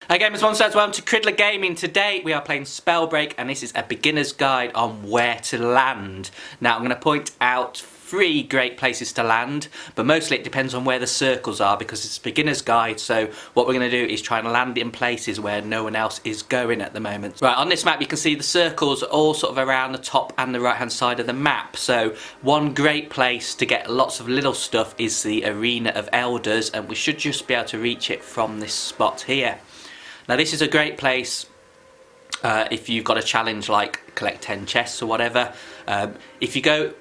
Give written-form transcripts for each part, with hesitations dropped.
Hi gamers, welcome to Cridler Gaming. Today we are playing Spellbreak and this is a beginner's guide on where to land. Now I'm going to point out 3 great places to land, but mostly it depends on where the circles are because it's a beginner's guide, so what we're going to do is try and land in places where no one else is going at the moment. Right, on this map you can see the circles are all sort of around the top and the right hand side of the map, so one great place to get lots of little stuff is the Arena of Elders, and we should just be able to reach it from this spot here. Now this is a great place if you've got a challenge like collect 10 chests or whatever. If you go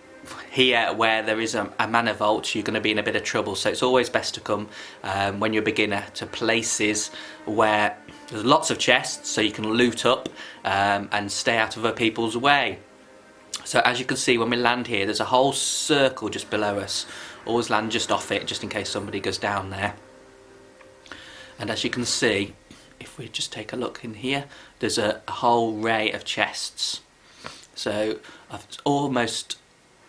here where there is a mana vault, you're going to be in a bit of trouble, so it's always best to come when you're a beginner to places where there's lots of chests so you can loot up and stay out of other people's way. So as you can see, when we land here there's a whole circle just below us. Always land just off it just in case somebody goes down there. And as you can see, if we just take a look in here, there's a whole array of chests. So almost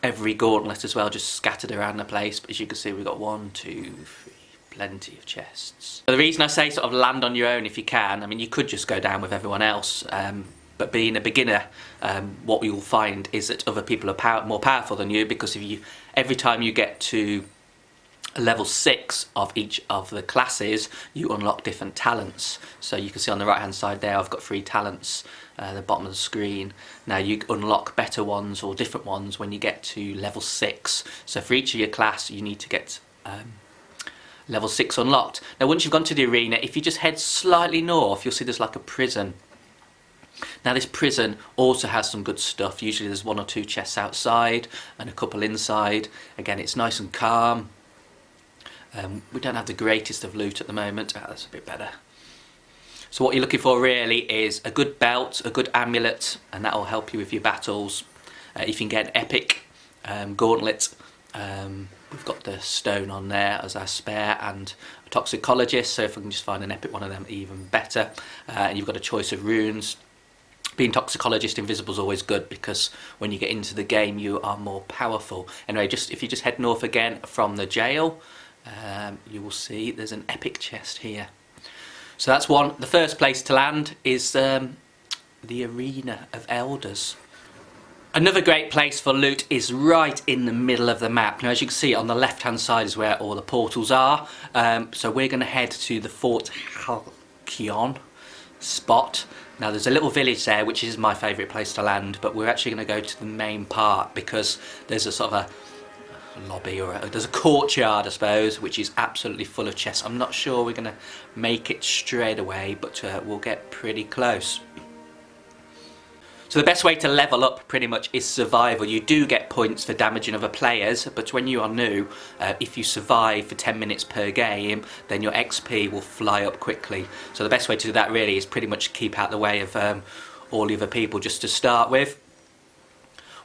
every gauntlet as well, just scattered around the place. But as you can see, we've got 1, 2, 3, plenty of chests. So the reason I say sort of land on your own if you can, I mean you could just go down with everyone else, but being a beginner, what you'll find is that other people are more powerful than you, because every time you get to level 6 of each of the classes, you unlock different talents. So you can see on the right hand side there I've got 3 talents at the bottom of the screen. Now you unlock better ones or different ones when you get to level 6. So for each of your class you need to get level 6 unlocked. Now once you've gone to the arena, if you just head slightly north, you'll see there's like a prison. Now this prison also has some good stuff. Usually there's 1 or 2 chests outside and a couple inside. Again, it's nice and calm. We don't have the greatest of loot at the moment. That's a bit better. So what you're looking for really is a good belt, a good amulet, and that will help you with your battles. If you can get an epic gauntlet, we've got the stone on there as our spare, and a toxicologist, so if we can just find an epic one of them, even better. And you've got a choice of runes. Being toxicologist invisible is always good because when you get into the game you are more powerful. Anyway, if you just head north again from the jail, you will see there's an epic chest here. So that's one. The first place to land is the Arena of Elders. Another great place for loot is right in the middle of the map. Now as you can see, on the left hand side is where all the portals are. So we're going to head to the Fort Halcyon spot. Now there's a little village there which is my favourite place to land, but we're actually going to go to the main part because there's a sort of a lobby, or there's a courtyard I suppose, which is absolutely full of chests. I'm not sure we're going to make it straight away, but we'll get pretty close. So the best way to level up pretty much is survival. You do get points for damaging other players, but when you are new, if you survive for 10 minutes per game, then your XP will fly up quickly. So the best way to do that really is pretty much keep out the way of all the other people just to start with.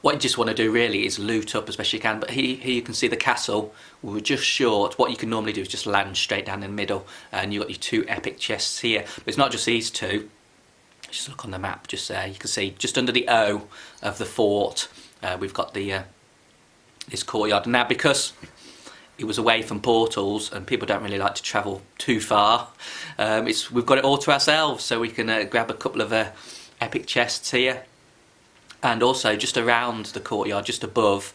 What you just want to do really is loot up as best you can, but here you can see the castle. We were just short. What you can normally do is just land straight down in the middle, and you've got your 2 epic chests here. But it's not just these 2. Just look on the map just there. You can see just under the O of the fort, we've got this courtyard. Now because it was away from portals and people don't really like to travel too far, we've got it all to ourselves, so we can grab a couple of epic chests here. And also just around the courtyard, just above,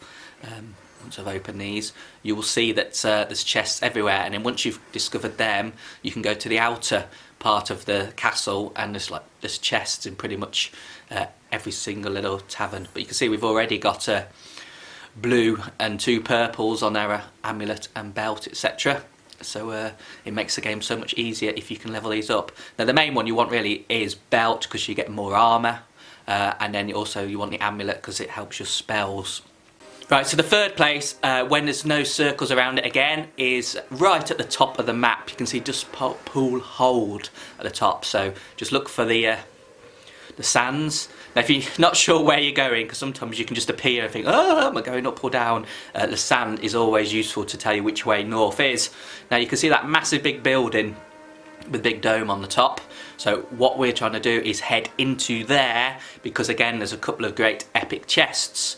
once I've opened these, you will see that there's chests everywhere, and then once you've discovered them, you can go to the outer part of the castle, and there's chests in pretty much every single little tavern. But you can see we've already got a blue and 2 purples on our amulet and belt, etc. So it makes the game so much easier if you can level these up. Now the main one you want really is belt, because you get more armour. And then also you want the amulet because it helps your spells. Right, so the third place, when there's no circles around it again, is right at the top of the map. You can see Dustpool Hold at the top, so just look for the sands. Now if you're not sure where you're going, because sometimes you can just appear and think, oh, am I going up or down? The sand is always useful to tell you which way north is. Now you can see that massive big building with a big dome on the top. So what we're trying to do is head into there, because again there's a couple of great epic chests,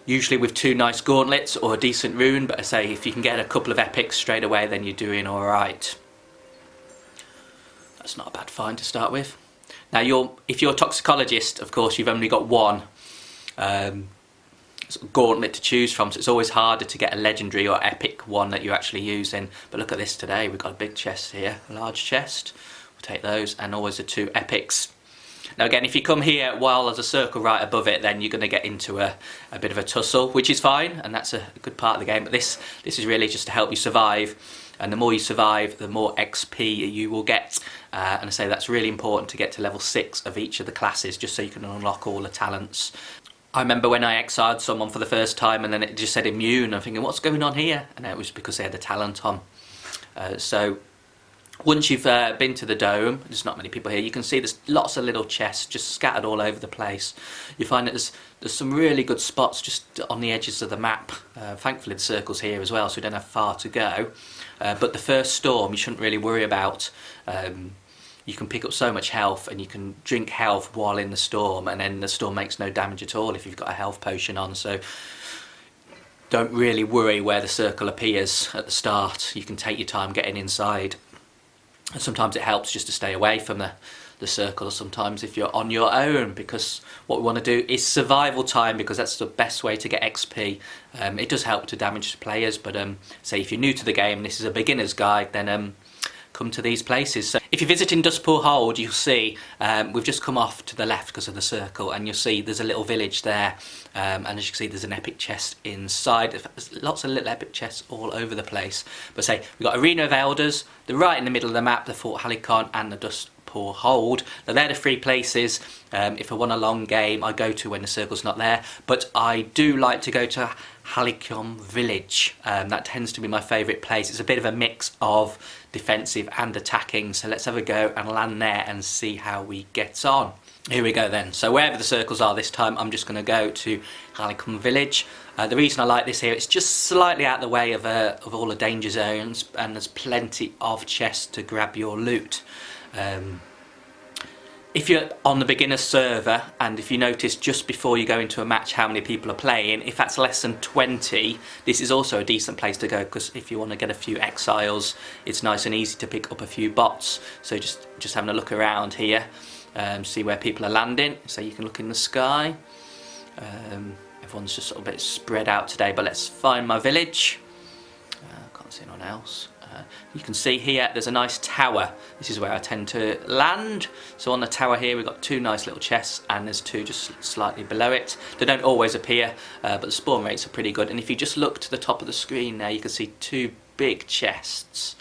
usually with 2 nice gauntlets or a decent rune, but I say if you can get a couple of epics straight away then you're doing alright. That's not a bad find to start with. Now, if you're a toxicologist, of course, you've only got one gauntlet to choose from, so it's always harder to get a legendary or epic one that you're actually using. But look at this today, we've got a big chest here, a large chest. We'll take those, and always the 2 epics. Now again, if you come here while there's a circle right above it, then you're going to get into a bit of a tussle, which is fine, and that's a good part of the game. But this is really just to help you survive, and the more you survive, the more XP you will get. And I say that's really important to get to level 6 of each of the classes, just so you can unlock all the talents. I remember when I exiled someone for the first time and then it just said immune. I'm thinking, what's going on here? And it was because they had the talent on. So once you've been to the dome, there's not many people here, you can see there's lots of little chests just scattered all over the place. You find that there's some really good spots just on the edges of the map. Thankfully the circle's here as well, so we don't have far to go. But the first storm you shouldn't really worry about. You can pick up so much health, and you can drink health while in the storm, and then the storm makes no damage at all if you've got a health potion on. So don't really worry where the circle appears at the start. You can take your time getting inside. And sometimes it helps just to stay away from the circle, or sometimes if you're on your own, because what we want to do is survival time, because that's the best way to get XP. It does help to damage players, but say if you're new to the game, this is a beginner's guide, then come to these places. So if you're visiting Dustpool Hold, you'll see we've just come off to the left because of the circle, and you'll see there's a little village there, and as you can see there's an epic chest inside. There's lots of little epic chests all over the place. But say we've got Arena of Elders, they're right in the middle of the map, the Fort Helicon and the Dustpool Hold. Now they're the 3 places if I want a long game I go to when the circle's not there, but I do like to go to Helicon Village. That tends to be my favourite place. It's a bit of a mix of defensive and attacking, so let's have a go and land there and see how we get on. Here we go then. So wherever the circles are this time, I'm just going to go to Helicon Village. The reason I like this here, it's just slightly out of the way of all the danger zones, and there's plenty of chests to grab your loot. If you're on the beginner server, and if you notice just before you go into a match how many people are playing, if that's less than 20, this is also a decent place to go, because if you want to get a few exiles, it's nice and easy to pick up a few bots. So just having a look around here, see where people are landing. So you can look in the sky. Everyone's just sort of a bit spread out today, but let's find my village. Can't see anyone else. You can see here there's a nice tower. This is where I tend to land. So on the tower here we've got 2 nice little chests, and there's 2 just slightly below it. They don't always appear, but the spawn rates are pretty good. And if you just look to the top of the screen there, you can see 2 big chests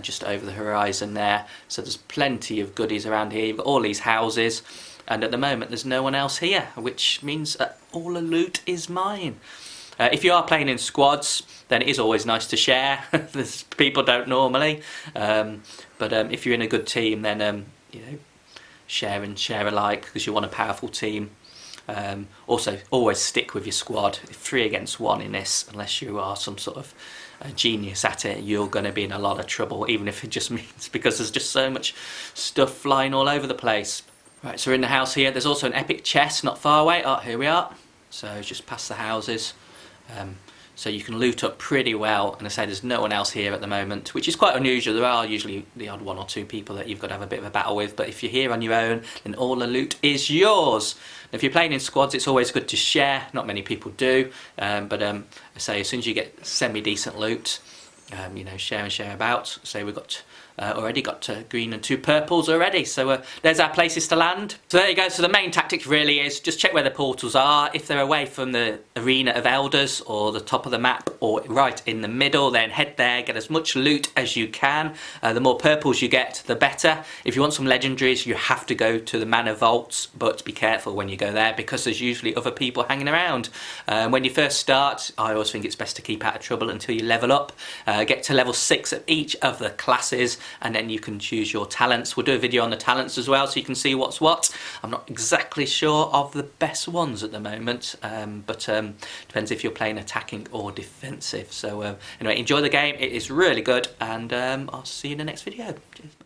just over the horizon there. So there's plenty of goodies around here. You've got all these houses, and at the moment there's no one else here, which means all the loot is mine. If you are playing in squads, then it is always nice to share. People don't normally, but if you're in a good team, then you know, share and share alike, because you want a powerful team. Also, always stick with your squad. 3 against 1 in this, unless you are some sort of genius at it, you're going to be in a lot of trouble, even if it just means because there's just so much stuff flying all over the place. Right, so we're in the house here. There's also an epic chest not far away. Oh, here we are. So just past the houses. So you can loot up pretty well, and I say there's no one else here at the moment, which is quite unusual. There are usually the odd 1 or 2 people that you've got to have a bit of a battle with, but if you're here on your own, then all the loot is yours. And if you're playing in squads, it's always good to share. Not many people do, but I say as soon as you get semi-decent loot, you know, share and share about. So we've got already got green and 2 purples already, so there's our places to land. So there you go. So the main tactic really is just check where the portals are. If they're away from the Arena of Elders or the top of the map or right in the middle, then head there, get as much loot as you can. The more purples you get, the better. If you want some legendaries, you have to go to the Mana Vaults, but be careful when you go there, because there's usually other people hanging around. When you first start, I always think it's best to keep out of trouble until you level up. Get to level 6 of each of the classes, and then you can choose your talents. We'll do a video on the talents as well, so you can see what's what. I'm not exactly sure of the best ones at the moment, but depends if you're playing attacking or defensive. So anyway, enjoy the game. It is really good, and I'll see you in the next video. Cheers.